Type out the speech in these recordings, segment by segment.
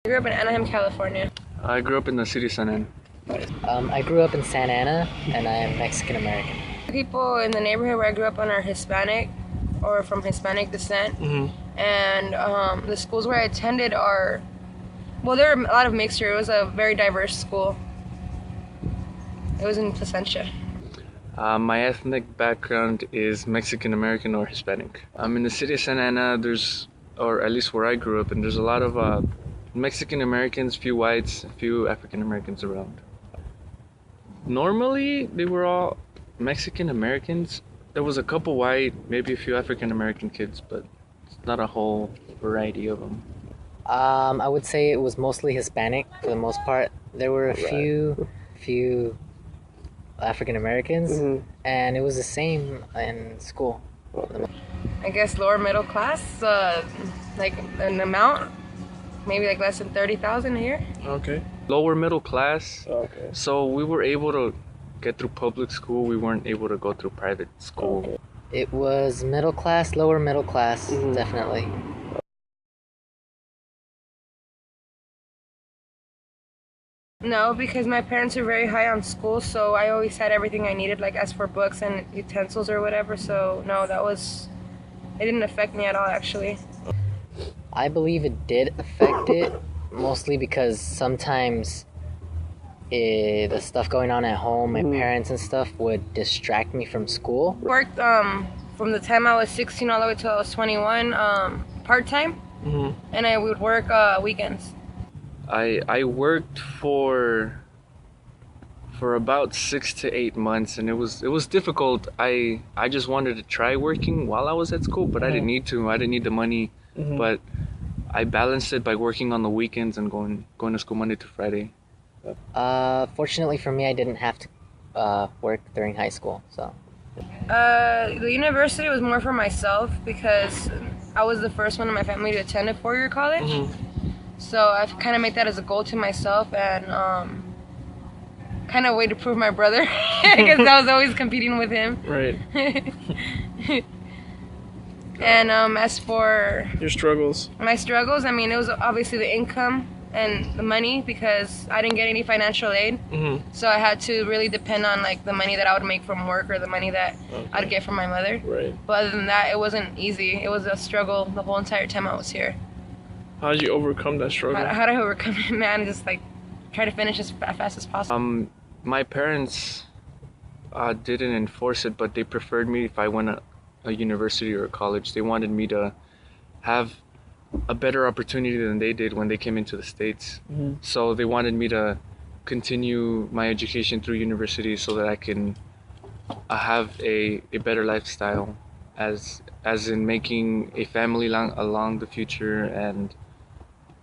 grew up in Anaheim, California. I grew up in the city of San Ana. I grew up in Santa Ana, and I am Mexican American. People in the neighborhood where I grew up on are Hispanic or from Hispanic descent. And the schools where I attended are, well, there are a lot of mixture. It was a very diverse school. It was in Placentia. My ethnic background is Mexican American or Hispanic. In the city of Santa Ana, or at least where I grew up, and there's a lot of Mexican Americans, few whites, a few African Americans around. Normally, they were all Mexican Americans. There was a couple white, maybe a few African American kids, but it's not a whole variety of them. I would say it was mostly Hispanic for the most part. There were a few African Americans, and it was the same in school. I guess lower middle class, like an amount, maybe like less than 30,000 a year. Okay. Lower middle class. Okay. So we were able to get through public school. We weren't able to go through private school. Okay. It was middle class, lower middle class, definitely. No, because my parents are very high on school, so I always had everything I needed, like as for books and utensils or whatever. So no, it didn't affect me at all, actually. I believe it did affect it, mostly because sometimes the stuff going on at home, my parents and stuff, would distract me from school. Worked from the time I was 16 all the way till I was 21, part-time, and I would work weekends. I worked for about 6 to 8 months, and it was difficult. I just wanted to try working while I was at school, but I didn't need to. I didn't need the money, but I balanced it by working on the weekends and going to school Monday to Friday. Fortunately for me, I didn't have to work during high school, so. The university was more for myself because I was the first one in my family to attend a four-year college. So I've kind of made that as a goal to myself and kind of a way to prove my brother because I was always competing with him. Right. And as for Your struggles. my struggles, I mean, it was obviously the income and the money because I didn't get any financial aid. So I had to really depend on like the money that I would make from work or the money that I'd get from my mother. Right. But other than that, it wasn't easy. It was a struggle the whole entire time I was here. How did you overcome that struggle? How did I overcome it, man? Just like try to finish as fast as possible. My parents didn't enforce it, but they preferred me if I went to a university or a college. They wanted me to have a better opportunity than they did when they came into the States. So they wanted me to continue my education through university so that I can have a better lifestyle as in making a family along the future and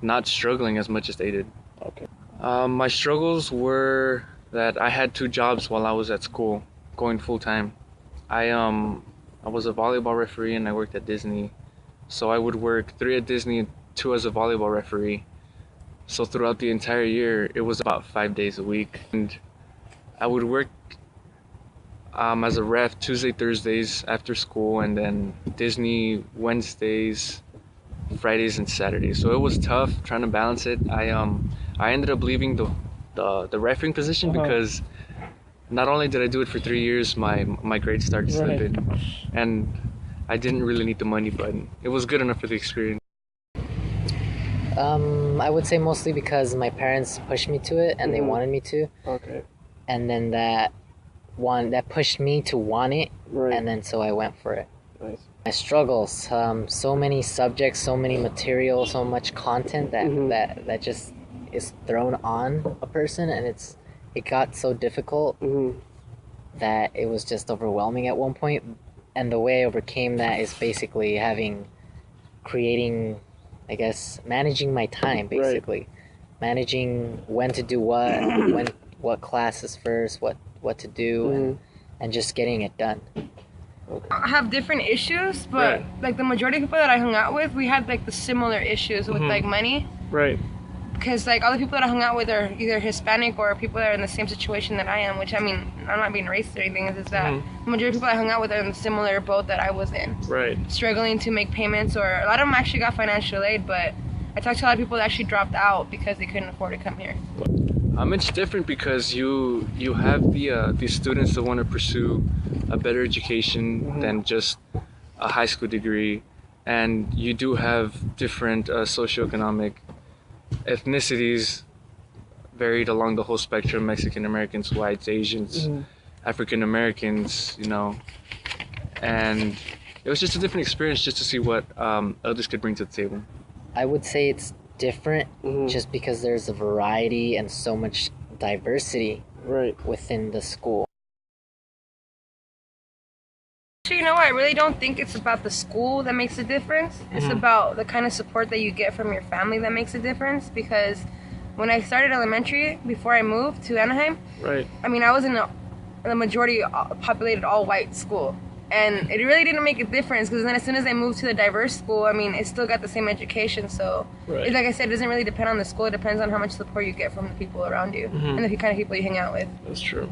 not struggling as much as they did. Okay. My struggles were that I had 2 jobs while I was at school, going full time. I was a volleyball referee and I worked at Disney. So I would work 3 at Disney and 2 as a volleyball referee. So throughout the entire year, it was about 5 days a week. And I would work as a ref Tuesday, Thursdays after school, and then Disney Wednesdays, Fridays, and Saturdays. So it was tough trying to balance it. I ended up leaving the refereeing position because not only did I do it for 3 years, my grades started slipping, and I didn't really need the money, but it was good enough for the experience. I would say mostly because my parents pushed me to it and they wanted me to. Okay. And then that pushed me to want it, and then so I went for it. Nice. My struggles, so many subjects, so many material, so much content that just is thrown on a person, and it got so difficult that it was just overwhelming at one point. And the way I overcame that is basically creating, I guess, managing my time, basically. Managing when to do what classes first, what to do, and just getting it done. I have different issues, but like the majority of people that I hung out with, we had like the similar issues with like money. Right. Because like all the people that I hung out with are either Hispanic or people that are in the same situation that I am, which I mean, I'm not being racist or anything, it's just that the majority of people I hung out with are in the similar boat that I was in. Right. Struggling to make payments, or a lot of them actually got financial aid, but I talked to a lot of people that actually dropped out because they couldn't afford to come here. It's different because you have the students that want to pursue a better education than just a high school degree, and you do have different socioeconomic ethnicities varied along the whole spectrum: Mexican Americans, whites, Asians, African Americans, and it was just a different experience just to see what others could bring to the table. I would say it's different just because there's a variety and so much diversity within the school. So you know what? I really don't think it's about the school that makes a difference. It's about the kind of support that you get from your family that makes a difference. Because when I started elementary, before I moved to Anaheim, I mean, I was in a majority populated all-white school. And it really didn't make a difference because then as soon as I moved to the diverse school, I mean, it still got the same education. So, it's like I said, it doesn't really depend on the school. It depends on how much support you get from the people around you and the kind of people you hang out with. That's true.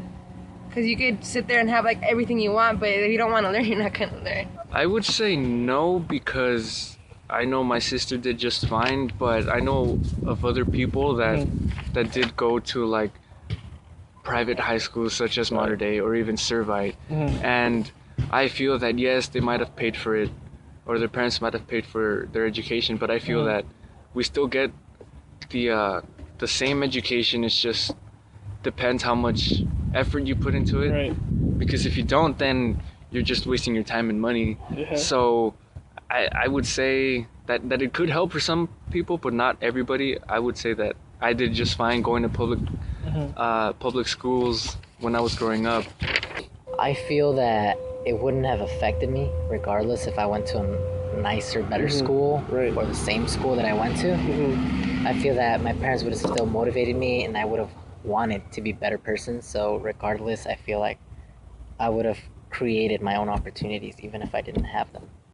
Because you could sit there and have like everything you want, but if you don't want to learn, you're not going to learn. I would say no, because I know my sister did just fine, but I know of other people that did go to like private high schools such as Mater Dei or even Servite, and I feel that yes, they might have paid for it, or their parents might have paid for their education, but I feel that we still get the same education. It's just depends how much effort you put into it. Because if you don't, then you're just wasting your time and money. So I would say that it could help for some people, but not everybody. I would say that I did just fine going to public schools when I was growing up. I feel that it wouldn't have affected me regardless if I went to a nicer, better school or the same school that I went to. I feel that my parents would have still motivated me and I would have wanted to be a better person. So regardless, I feel like I would have created my own opportunities even if I didn't have them.